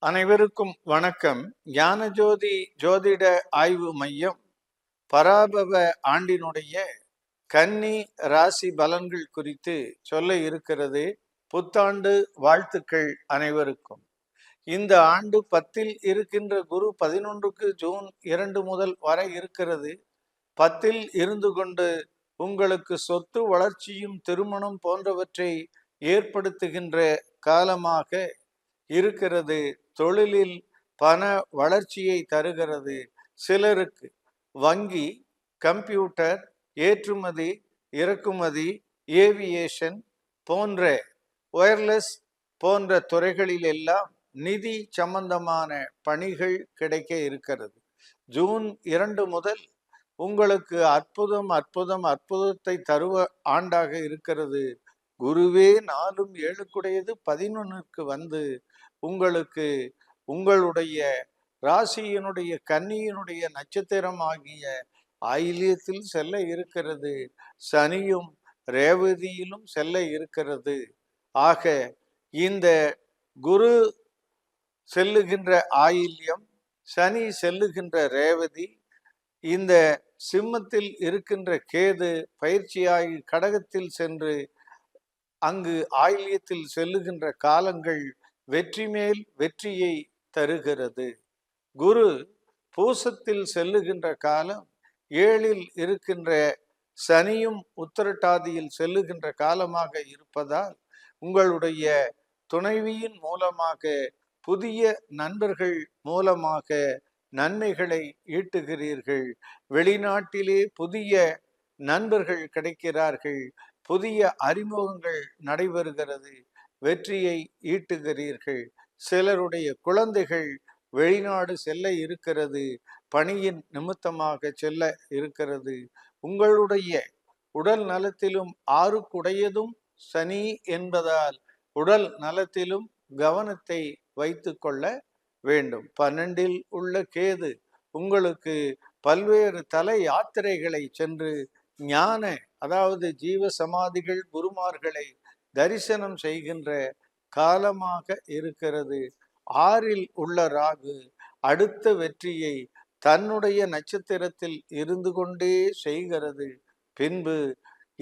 அனைவருக்கும் வணக்கம். ஞானஜோதி ஜோதிட ஆய்வு மையம் பராபவ ஆண்டினுடைய கன்னி ராசி பலன்கள் குறித்து சொல்ல இருக்கிறது. புத்தாண்டு வாழ்த்துக்கள் அனைவருக்கும். இந்த ஆண்டு 10ல் இருக்கின்ற குரு 11க்கு ஜூன் 2 முதல் வர இருக்கிறது. 10ல் இருந்து கொண்டு உங்களுக்கு சொத்து வளர்ச்சியும் திருமணம் போன்றவற்றை ஏற்படுத்துகின்ற காலமாக இருக்கிறது. தொழிலில் பண வளர்ச்சியை தருகிறது. சிலருக்கு வங்கி, கம்ப்யூட்டர், ஏற்றுமதி இறக்குமதி, ஏவியேஷன் போன்ற ஒயர்லெஸ் போன்ற துறைகளில் எல்லாம் நிதி சம்பந்தமான பணிகள் கிடைக்க இருக்கிறது. ஜூன் 2 முதல் உங்களுக்கு அற்புதத்தை தருவ ஆண்டாக இருக்கிறது. குருவே 4ம் 7க்குடையது 11ற்கு வந்து உங்களுக்கு உங்களுடைய ராசியினுடைய கன்னியினுடைய நட்சத்திரம் ஆகிய ஆயில்யத்தில் செல்ல இருக்கிறது. சனியும் ரேவதியிலும் செல்ல இருக்கிறது. ஆக இந்த குரு செல்லுகின்ற ஆயில்யம், சனி செல்லுகின்ற ரேவதி, இந்த சிம்மத்தில் இருக்கின்ற கேது பயிற்சியாகி கடகத்தில் சென்று அங்கு ஆயில்யத்தில் செல்லுகின்ற காலங்கள் வெற்றி மேல் வெற்றியை தருகிறது. குரு பூசத்தில் செல்லுகின்ற காலம் 7ல் இருக்கின்ற சனியும் உத்திரட்டாதியில் செல்லுகின்ற காலமாக இருப்பதால் உங்களுடைய துணைவியின் மூலமாக, புதிய நண்பர்கள் மூலமாக நன்மைகளை ஈட்டுகிறீர்கள். வெளிநாட்டிலே புதிய நண்பர்கள் கிடைக்கிறார்கள். புதிய அறிமுகங்கள் நடைபெறுகிறது. வெற்றியை ஈட்டுகிறீர்கள். சிலருடைய குழந்தைகள் வெளிநாடு செல்ல இருக்கிறது. பணியின் நிமித்தமாக செல்ல இருக்கிறது. உங்களுடைய உடல் நலத்திலும் 6க்குடையதும் சனி என்பதால் உடல் நலத்திலும் கவனத்தை வைத்து கொள்ள வேண்டும். 12ல் உள்ள கேது உங்களுக்கு பல்வேறு தல யாத்திரைகளை சென்று ஞான, அதாவது ஜீவ சமாதிகள், குருமார்களை தரிசனம் செய்கின்ற காலமாக இருக்கிறது. 6ல் உள்ள ராகு அடுத்த வெற்றியை தன்னுடைய நட்சத்திரத்தில் இருந்து கொண்டே செய்கிறது. பின்பு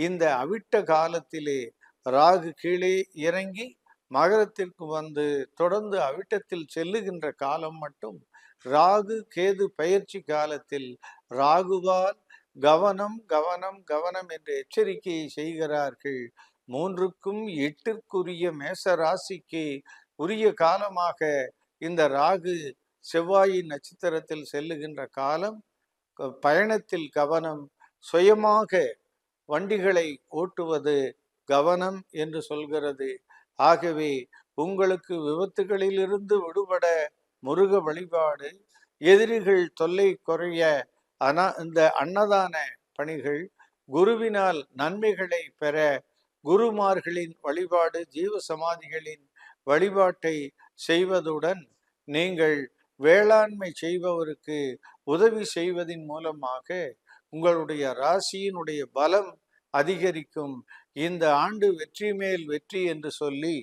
இந்த அவிட்ட காலத்திலே ராகு கீழே இறங்கி மகரத்திற்கு வந்து தொடர்ந்து அவிட்டத்தில் செல்லுகின்ற காலம் மட்டும் ராகு கேது பயிற்சி காலத்தில் ராகுவால் கவனம் கவனம் கவனம் என்ற எச்சரிக்கையை செய்கிறார்கள். 3க்கும் 8ற்குரிய மேச ராசிக்கு உரிய காலமாக இந்த ராகு செவ்வாயின் நட்சத்திரத்தில் செல்லுகின்ற காலம். பயணத்தில் கவனம், சுயமாக வண்டிகளை ஓட்டுவது கவனம் என்று சொல்கிறது. ஆகவே உங்களுக்கு விபத்துகளிலிருந்து விடுபட முருக வழிபாடு, எதிரிகள் தொல்லை குறைய இந்த அன்னதான பணிகள், குருவினால் நன்மைகளை பெற குருமார்களின் வழிபாடு, ஜீவ சமாதிகளின் வழிபாட்டை செய்வதுடன் நீங்கள் வேளாண்மை செய்பவருக்கு உதவி செய்வதன் மூலமாக உங்களுடைய ராசியினுடைய பலம் அதிகரிக்கும். இந்த ஆண்டு வெற்றி மேல் வெற்றி என்று சொல்லி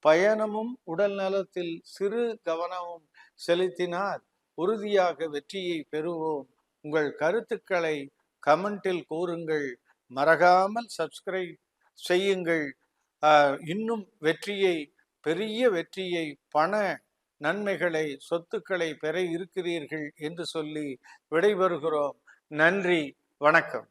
பயணமும் உடல் நலத்தில் சிறு கவனமும் செலுத்தினால் உறுதியாக வெற்றியை பெறுவோம். உங்கள் கருத்துக்களை கமெண்டில் கூறுங்கள். மறக்காமல் சப்ஸ்கிரைப் செய்யுங்கள். இன்னும் வெற்றியை, பெரிய வெற்றியை, பண நன்மைகளை, சொத்துக்களை பெற இருக்கிறீர்கள் என்று சொல்லி விடைபெறுகிறோம். நன்றி, வணக்கம்.